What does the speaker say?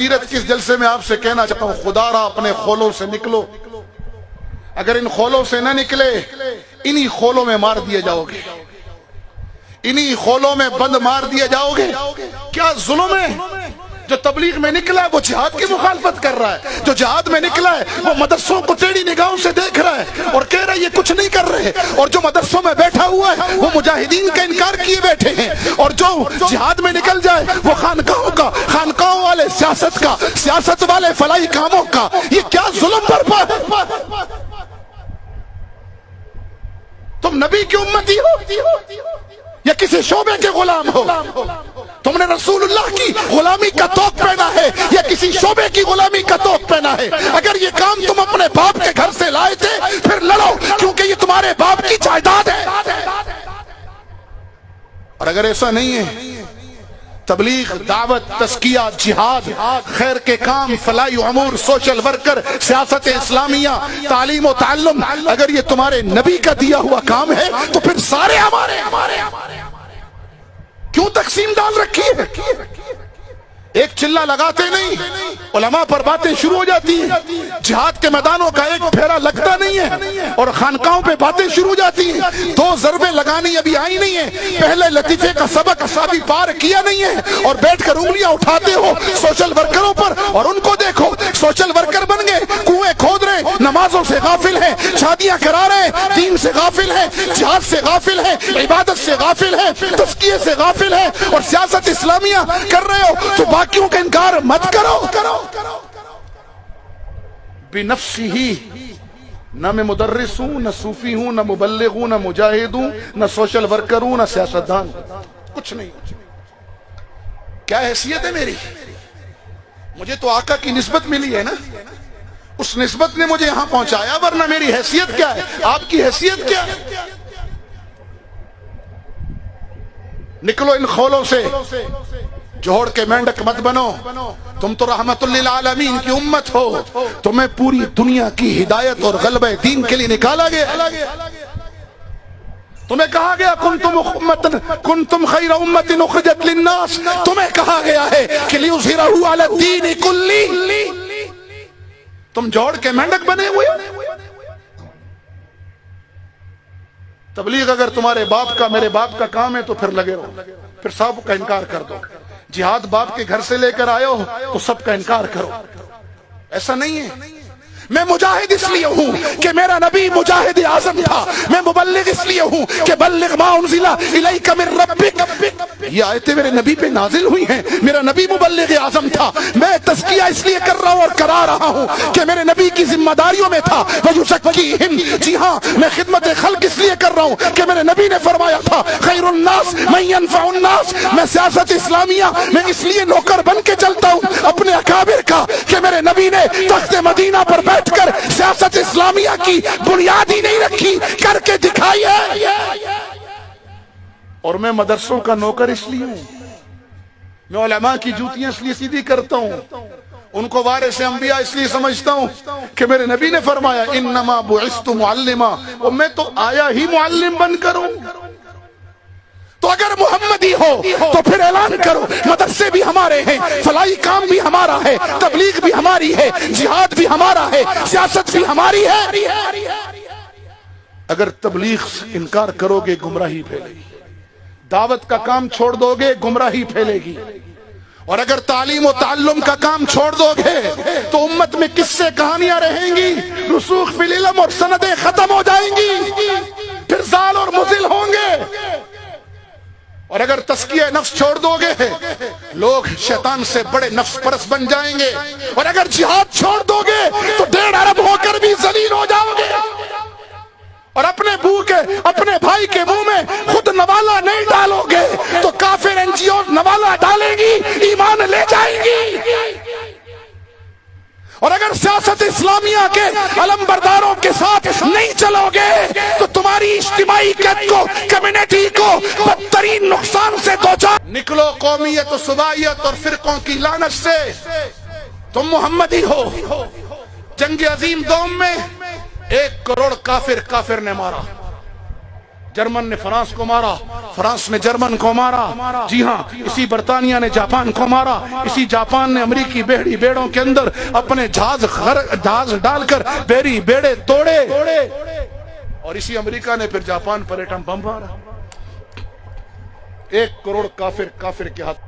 سیرت کے اس جلسے میں آپ سے کہنا چاہتا ہوں، خدا را اپنے خولوں سے نکلو، اگر ان خولوں سے نہ نکلے انہی خولوں میں مار دیے جاؤ گے، انہی خولوں میں بند مار دیے جاؤ گے۔ کیا ظلم ہے؟ جو تبلیغ میں نکلا ہے وہ جہاد کی مخالفت کر رہا ہے، جو جہاد میں نکلا ہے وہ مدرسوں کو ٹیڑھی نگاہوں سے دیکھ رہا ہے اور کہہ رہا ہے یہ کچھ نہیں کر رہے، اور جو مدرسوں میں بیٹھا ہوا ہے وہ مجاہدین کا انکار کیے بیٹھے ہیں، اور جو جہاد میں نکل جائے وہ خانقاہوں والے سیاست کا، سیاست والے فلاحی کاموں کا۔ یہ کیا ظلم برپا ہے؟ تم نبی کی امتی ہو یا کسی شعبے کے غلام ہو؟ تم نے رسول اللہ کی غلامی کا توق پہنا ہے یا کسی شعبے کی غلامی کا توق پہنا ہے؟ اگر یہ کام تم اپنے باپ کے گھر سے لائے تھے پھر لڑو، کیونکہ یہ تمہارے باپ کی جائیداد ہے۔ اور اگر ایسا نہیں ہے، تبلیغ، دعوت، تزکیہ، جہاد، خیر کے کام، فلاحی امور، سوشل ورکر، سیاست اسلامیہ، تعلیم و تعلم، اگر یہ تمہارے نبی کا دیا ہوا کام ہے تو پھر سارے ہمارے کیوں تقسیم ڈال رکھی ہے؟ ایک چلہ لگاتے نہیں، علماء پر باتیں شروع ہو جاتی ہیں، جہاد کے میدانوں کا ایک پھیرا لگتا نہیں ہے اور خانقاہوں پہ باتیں شروع ہو جاتی ہیں۔ دو ضربیں لگانی ابھی آئی نہیں ہیں، پہلے لطیفے کا سبق ابھی پار کیا نہیں ہے اور بیٹھ کر انگلیاں اٹھاتے ہو سوشل ورکروں پر، اور ان کو دیکھو سوشل ورکر بن گئے، کنویں کھود رہے ہیں، نمازوں سے غافل ہیں، شادیاں کرا رہے ہیں، دین سے غافل ہیں، جہاد سے غافل ہیں، عبادت سے غافل ہیں، تزکیے سے غافل ہیں، اور سیاست اسلامیہ کر رہے ہو تو باقیوں کا انکار مت کرو۔ بنفسی ہی، نہ میں مدرس ہوں، نہ صوفی ہوں، نہ مبلغ ہوں، نہ مجاہد ہوں، نہ سوشل ورکر ہوں، نہ سیاستدان، کچھ نہیں۔ کیا حیثیت ہے میری؟ مجھے تو آقا کی نسبت ملی ہے نا، اس نسبت نے مجھے یہاں پہنچایا، ورنہ میری حیثیت کیا ہے؟ آپ کی حیثیت کیا ہے؟ نکلو ان خولوں سے، جوڑ کے مینڈک مت بنو، تم تو رحمت للعالمین کی امت ہو، تمہیں پوری دنیا کی ہدایت اور غلبہ دین کے لیے نکالا گیا، تمہیں کہا گیا کنتم خیر امت اخرجت للناس، تمہیں کہا گیا ہے کہ لیظہرہ علی الدین کلہ، تم جوڑ کے مینڈک بنے ہوئے۔ تبلیغ اگر تمہارے باپ کا، میرے باپ کا کام ہے تو پھر لگے رہو، پھر سب کا انکار کر دو۔ جہاد باپ کے گھر سے لے کر آئے ہو تو سب کا انکار کرو، ایسا نہیں ہے۔ میں مجاہد اس لیے ہوں کہ میرا نبی مجاہد اعظم تھا، میں مبلغ اس لیے ہوں کہ بلغ ما انزل الیک من ربک، یہ آیتیں میرے نبی پہ نازل ہوئی ہیں، میرا نبی مبلغ اعظم تھا۔ میں تزکیہ اس لیے کر رہا ہوں اور کرا رہا ہوں کہ میرے نبی کی ذمہ داریوں میں تھا، وَيُزَكِّيهِمْ، جی ہاں میں خدمت خلق اس لیے کر رہا ہوں کہ میرے نبی نے فرمایا تھا خیر الناس من ينفع الناس۔ میں سیاست اسلامیہ میں اس لیے نوکر بن کے چلتا ہوں اپنے اکابر کا کہ میرے نبی نے تخت مدینہ پر بیٹھ کر سیاست اسلامیہ کی بنیاد ہی نہیں رکھی، کر کے دکھائی ہے۔ اور میں مدرسوں کا نوکر اس لیے ہوں، میں علماء کی جوتیاں اس لیے سیدھی کرتا ہوں، ان کو وارث انبیاء اس لیے سمجھتا ہوں کہ میرے نبی نے فرمایا انما بعثت معلما، اور میں تو آیا ہی معلم بن کر ہوں۔ تو اگر محمدی ہو تو پھر اعلان کرو مدرسے بھی ہمارے ہیں، فلاحی کام بھی ہمارا ہے، تبلیغ بھی ہماری ہے، جہاد بھی ہمارا ہے، سیاست بھی ہماری ہے۔ اگر تبلیغ سے انکار کرو گے گمراہی پھیلے گی، دعوت کا کام چھوڑ دو گے گمراہی پھیلے گی، اور اگر تعلیم و تعلم کا کام چھوڑ دو گے تو امت میں قصے کہانیاں رہیں گی، رسوخ فی العلم اور سندیں ختم ہو جائیں گی، پھر زال اور مزل ہوں گے۔ اور اگر تزکیہ نفس چھوڑ دو گے لوگ شیطان سے بڑے نفس پرست بن جائیں گے، اور اگر جہاد چھوڑ دو گے تو 1.5 ارب ہو کر بھی ذلیل ہو جاؤ گے، اور اپنے بھائی کے منہ میں خود نوالا نہیں ڈالو گے تو کافر این جی او نوالا ڈالیں گی، ایمان لے جائیں گی۔ اور اگر سیاست اسلامیہ کے علم برداروں کے ساتھ نہیں چلو گے تو تمہاری اجتماعی قد کو، کمیونٹی کو بدترین نقصان سے دوچار۔ نکلو قومیت و صوبائیت اور فرقوں کی لعنت سے، تم محمدی ہو۔ جنگ عظیم دوم میں 1 کروڑ کافر نے مارا، جرمن نے فرانس کو مارا، فرانس نے جرمن کو مارا، جی ہاں اسی برطانیہ نے جاپان کو مارا، اسی جاپان نے امریکی بیڑوں کے اندر اپنے جہاز ڈال کر بیڑے توڑے، اور اسی امریکہ نے پھر جاپان پر ایٹم بم مارا۔ 1 کروڑ کافر کے ہاتھ